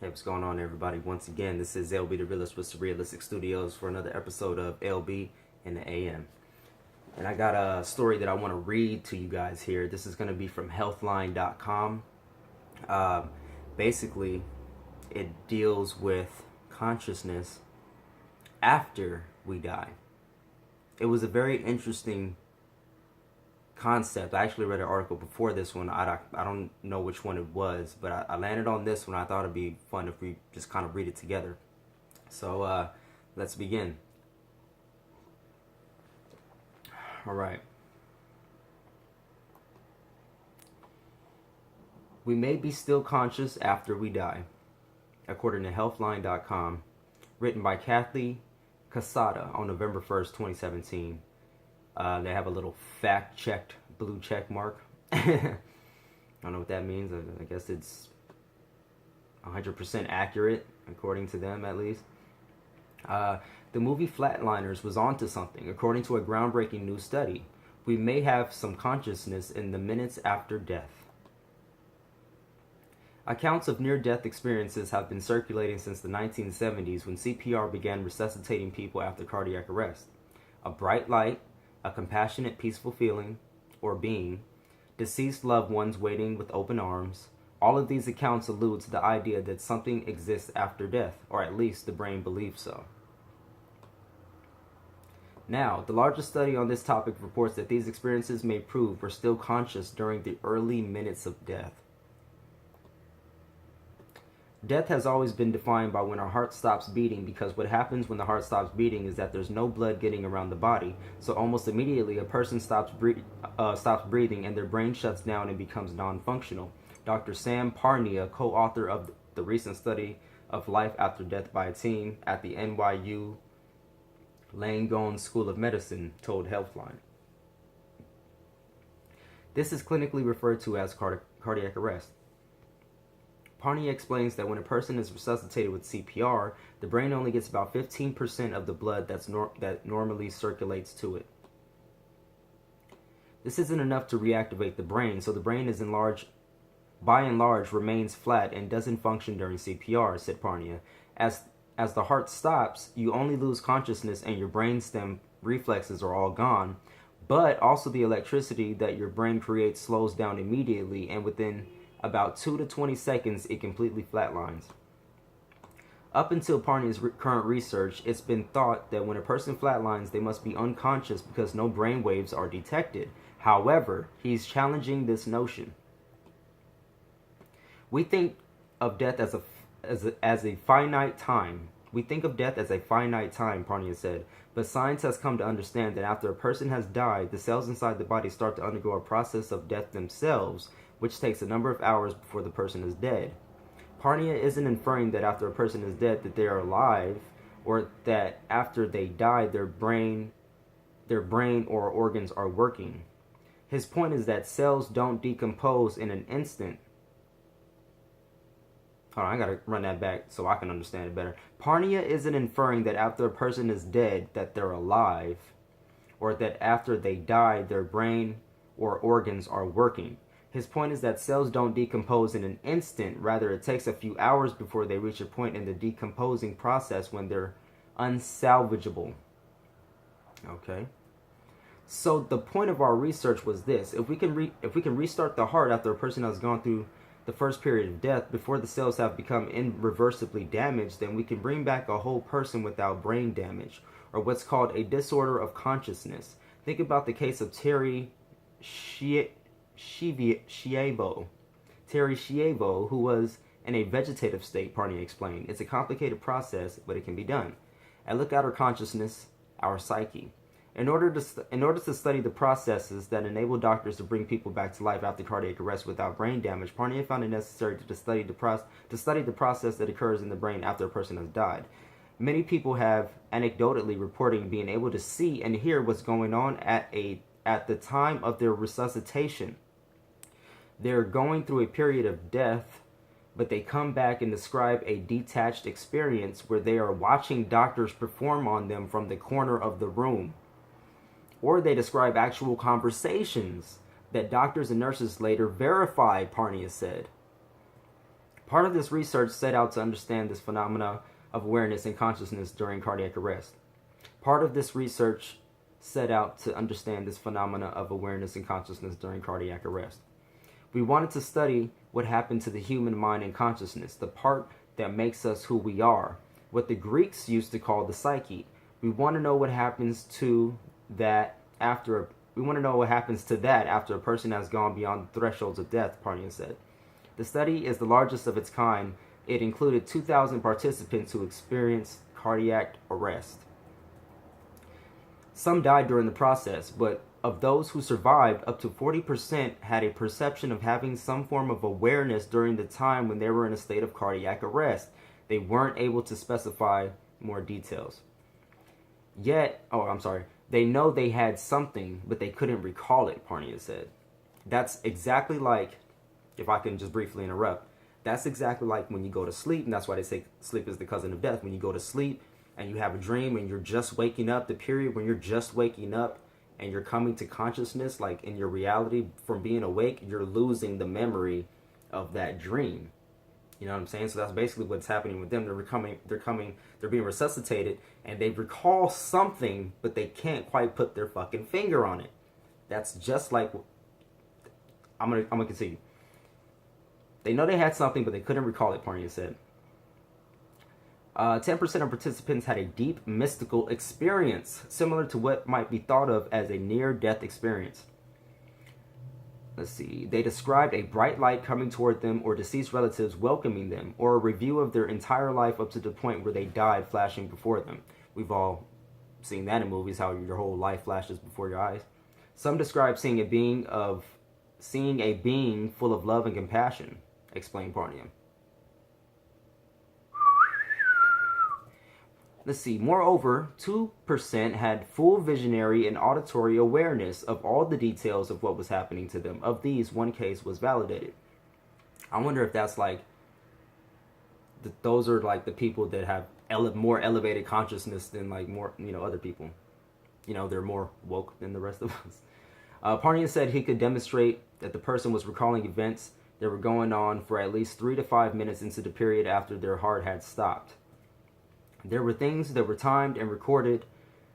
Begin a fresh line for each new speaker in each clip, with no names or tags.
Hey, what's going on, everybody? Once again, this is LBThaRealist with Surrealistic Studios for another episode of LB in the AM. And I got a story that I want to read to you guys here. This is going to be from Healthline.com. Uh, Basically, it deals with consciousness after we die. It was a very interesting concept. I actually read an article before this one. I don't know which one it was, but I landed on this one. I thought it'd be fun if we just kind of read it together. So let's begin. All right. We may be still conscious after we die, according to Healthline.com, written by Kathy Casada on November 1st, 2017. They have a little fact-checked blue check mark. I don't know what that means. I guess it's 100% accurate, according to them at least. The movie Flatliners was onto something. According to a groundbreaking new study, we may have some consciousness in the minutes after death. Accounts of near-death experiences have been circulating since the 1970s when CPR began resuscitating people after cardiac arrest. A bright light, a compassionate, peaceful feeling, or being, deceased loved ones waiting with open arms. All of these accounts allude to the idea that something exists after death, or at least the brain believes so. Now, the largest study on this topic reports that these experiences may prove we're still conscious during the early minutes of death. Death has always been defined by when our heart stops beating, because what happens when the heart stops beating is that there's no blood getting around the body. So almost immediately a person stops breathing and their brain shuts down and becomes non-functional. Dr. Sam Parnia, co-author of the recent study of life after death by a team at the NYU Langone School of Medicine, told Healthline. This is clinically referred to as cardiac arrest. Parnia explains that when a person is resuscitated with CPR, the brain only gets about 15% of the blood that normally circulates to it. This isn't enough to reactivate the brain, so the brain is by and large remains flat and doesn't function during CPR, said Parnia. As the heart stops, you only lose consciousness and your brainstem reflexes are all gone, but also the electricity that your brain creates slows down immediately, and within about 2 to 20 seconds, it completely flatlines. Up until Parnia's current research, it's been thought that when a person flatlines, they must be unconscious because no brain waves are detected. However, he's challenging this notion. We think of death as a finite time. We think of death as a finite time, Parnia said, but science has come to understand that after a person has died, the cells inside the body start to undergo a process of death themselves, which takes a number of hours before the person is dead. Parnia isn't inferring that after a person is dead that they are alive, or that after they die their brain or organs are working. His point is that cells don't decompose in an instant. Hold on, I gotta run that back so I can understand it better. Parnia isn't inferring that after a person is dead that they're alive, or that after they die their brain or organs are working. His point is that cells don't decompose in an instant. Rather, it takes a few hours before they reach a point in the decomposing process when they're unsalvageable. Okay. So the point of our research was this: if we can restart the heart after a person has gone through the first period of death before the cells have become irreversibly damaged, then we can bring back a whole person without brain damage, or what's called a disorder of consciousness. Think about the case of Terry Schiavo, who was in a vegetative state, Parnia explained. It's a complicated process, but it can be done. And look at our consciousness, our psyche. In order to study the processes that enable doctors to bring people back to life after cardiac arrest without brain damage, Parnia found it necessary to study the process that occurs in the brain after a person has died. Many people have anecdotally reporting being able to see and hear what's going on at the time of their resuscitation. They're going through a period of death, but they come back and describe a detached experience where they are watching doctors perform on them from the corner of the room. Or they describe actual conversations that doctors and nurses later verify, Parnia said. Part of this research set out to understand this phenomena of awareness and consciousness during cardiac arrest. Part of this research set out to understand this phenomena of awareness and consciousness during cardiac arrest. We wanted to study what happened to the human mind and consciousness, the part that makes us who we are, what the Greeks used to call the psyche. We want to know what happens to that after a person has gone beyond the thresholds of death, Parnia said. The study is the largest of its kind. It included 2,000 participants who experienced cardiac arrest. Some died during the process, but of those who survived, up to 40% had a perception of having some form of awareness during the time when they were in a state of cardiac arrest. They weren't able to specify more details. They know they had something, but they couldn't recall it, Parnia said. That's exactly like, if I can just briefly interrupt, that's exactly like when you go to sleep, and that's why they say sleep is the cousin of death. When you go to sleep and you have a dream and you're just waking up, the period when you're just waking up and you're coming to consciousness, like in your reality from being awake, you're losing the memory of that dream. You know what I'm saying? So that's basically what's happening with them. They're being resuscitated, and they recall something, but they can't quite put their fucking finger on it. That's just like, I'm gonna continue. They know they had something, but they couldn't recall it, Parnia said. 10% of participants had a deep mystical experience, similar to what might be thought of as a near-death experience. Let's see. They described a bright light coming toward them, or deceased relatives welcoming them, or a review of their entire life up to the point where they died flashing before them. We've all seen that in movies, how your whole life flashes before your eyes. Some describe seeing a being full of love and compassion, explained Parnia. Let's see. Moreover, 2% had full visionary and auditory awareness of all the details of what was happening to them. Of these, one case was validated. I wonder if that's like, those are like the people that have more elevated consciousness than like more, other people. They're more woke than the rest of us. Parnia said he could demonstrate that the person was recalling events that were going on for at least 3 to 5 minutes into the period after their heart had stopped. There were things that were timed and recorded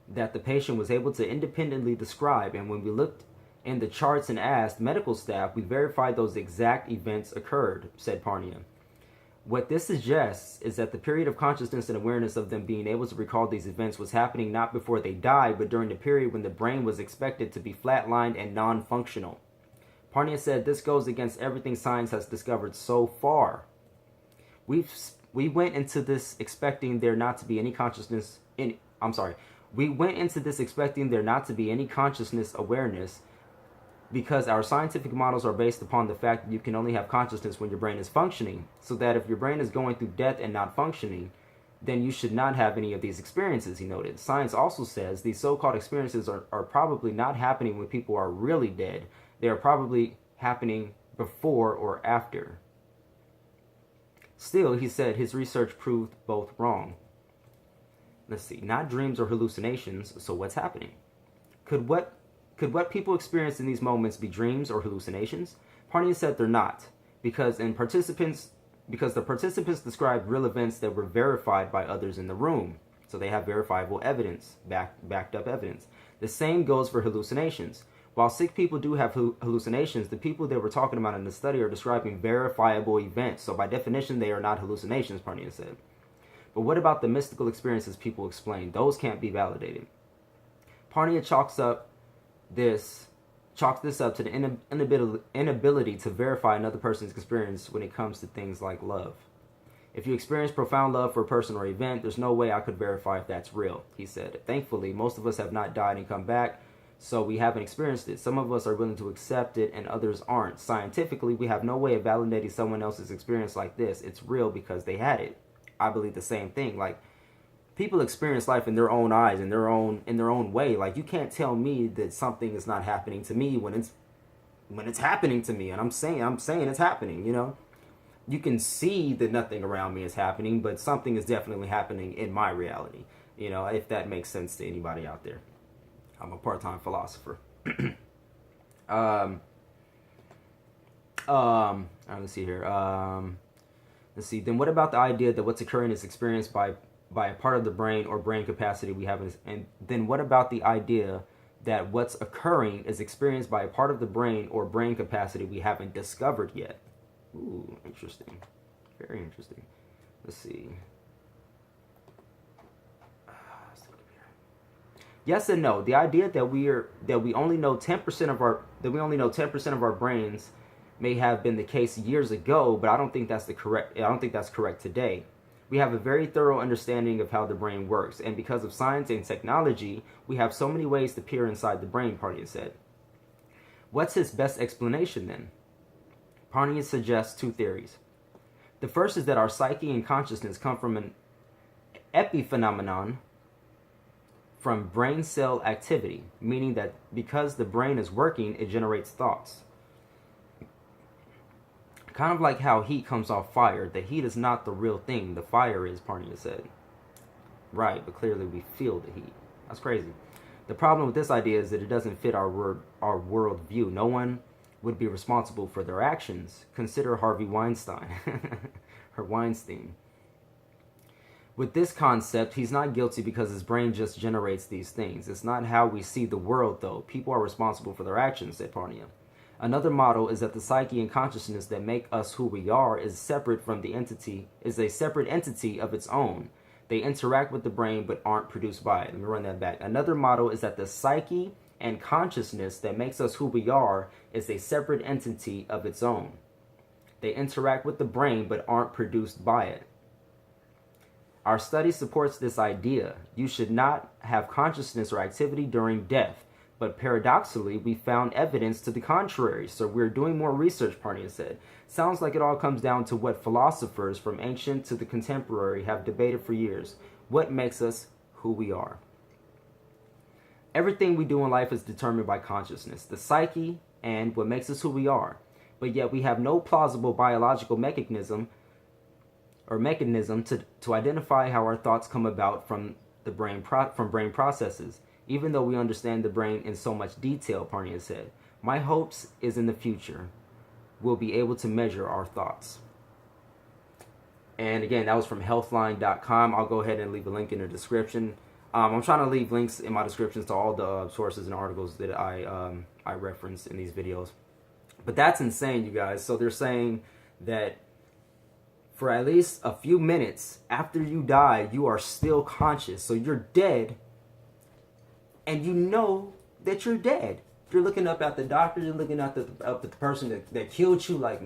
that the patient was able to independently describe, and when we looked in the charts and asked medical staff, we verified those exact events occurred, said Parnia. What this suggests is that the period of consciousness and awareness of them being able to recall these events was happening not before they died, but during the period when the brain was expected to be flatlined and non-functional. Parnia said this goes against everything science has discovered so far. We went into this expecting there not to be any consciousness awareness, because our scientific models are based upon the fact that you can only have consciousness when your brain is functioning. So that if your brain is going through death and not functioning, then you should not have any of these experiences, he noted. Science also says these so-called experiences are probably not happening when people are really dead. They are probably happening before or after. Still, he said his research proved both wrong. Let's see, not dreams or hallucinations, so what's happening? Could what people experience in these moments be dreams or hallucinations? Parnia said they're not, because the participants described real events that were verified by others in the room. So they have verifiable evidence, backed up evidence. The same goes for hallucinations. While sick people do have hallucinations, the people that we're talking about in the study are describing verifiable events. So by definition, they are not hallucinations, Parnia said. But what about the mystical experiences people explain? Those can't be validated. Parnia chalks this up to the inability to verify another person's experience when it comes to things like love. If you experience profound love for a person or event, there's no way I could verify if that's real, he said. Thankfully, most of us have not died and come back, so we haven't experienced it. Some of us are willing to accept it and others aren't. Scientifically, we have no way of validating someone else's experience like this. It's real because they had it. I believe the same thing. Like, people experience life in their own eyes, in their own way. Like, you can't tell me that something is not happening to me when it's happening to me, and I'm saying it's happening, You can see that nothing around me is happening, but something is definitely happening in my reality. If that makes sense to anybody out there. I'm a part-time philosopher. Let's see here. Let's see. Then what about the idea that what's occurring is experienced by a part of the brain or brain capacity we have? And then what about the idea that what's occurring is experienced by a part of the brain or brain capacity we haven't discovered yet? Ooh, interesting. Very interesting. Let's see. Yes and no. The idea that we only know 10% of our brains may have been the case years ago, but I don't think that's correct today. We have a very thorough understanding of how the brain works, and because of science and technology, we have so many ways to peer inside the brain, Parnia said. What's his best explanation then? Parnia suggests two theories. The first is that our psyche and consciousness come from an epiphenomenon from brain cell activity, meaning that because the brain is working, it generates thoughts. Kind of like how heat comes off fire. The heat is not the real thing. The fire is, Parnia said. Right, but clearly we feel the heat. That's crazy. The problem with this idea is that it doesn't fit our world view. No one would be responsible for their actions. Consider Harvey Weinstein. Or Weinstein. With this concept, he's not guilty because his brain just generates these things. It's not how we see the world, though. People are responsible for their actions, said Parnia. Another model is that the psyche and consciousness that make us who we are is a separate entity of its own. They interact with the brain but aren't produced by it. Let me run that back. Another model is that the psyche and consciousness that makes us who we are is a separate entity of its own. They interact with the brain but aren't produced by it. Our study supports this idea. You should not have consciousness or activity during death. But paradoxically, we found evidence to the contrary. So we're doing more research, Parnia said. Sounds like it all comes down to what philosophers from ancient to the contemporary have debated for years. What makes us who we are? Everything we do in life is determined by consciousness, the psyche, and what makes us who we are. But yet we have no plausible biological mechanism to identify how our thoughts come about from brain processes. Even though we understand the brain in so much detail, Parnia said. My hopes is in the future we'll be able to measure our thoughts. And again, that was from Healthline.com. I'll go ahead and leave a link in the description. I'm trying to leave links in my descriptions to all the sources and articles that I reference in these videos. But that's insane, you guys. So they're saying that for at least a few minutes after you die, you are still conscious. So you're dead. And you know that you're dead. You're looking up at the doctor. You're looking at the person that killed you. Like,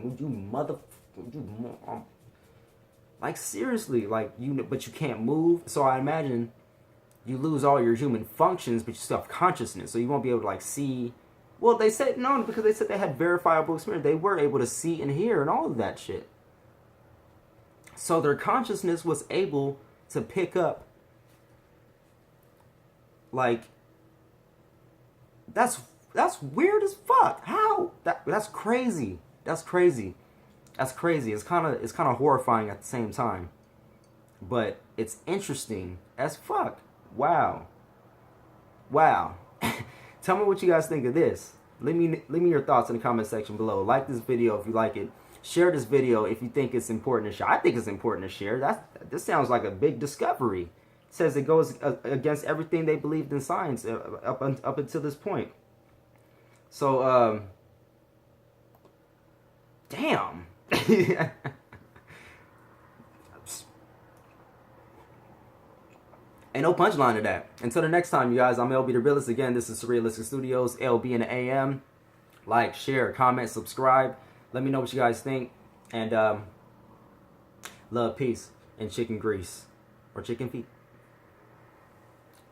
like seriously, like but you can't move. So I imagine you lose all your human functions, but you still have consciousness. So you won't be able to like see. Well, they said no because they said they had verifiable experience. They were able to see and hear and all of that shit. So their consciousness was able to pick up like. That's weird as fuck. How? That's crazy. That's crazy. That's crazy. It's kind of horrifying at the same time. But it's interesting as fuck. Wow. Wow. Tell me what you guys think of this. Leave me your thoughts in the comment section below. Like this video if you like it. Share this video if you think it's important to share. I think it's important to share. This sounds like a big discovery. Says it goes against everything they believed in science up until this point. So, damn. Ain't no punchline to that. Until the next time, you guys, I'm LBThaRealist. Again, this is Surrealistic Studios, LB in the AM. Like, share, comment, subscribe. Let me know what you guys think. And love, peace, and chicken grease. Or chicken feet.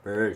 Bird.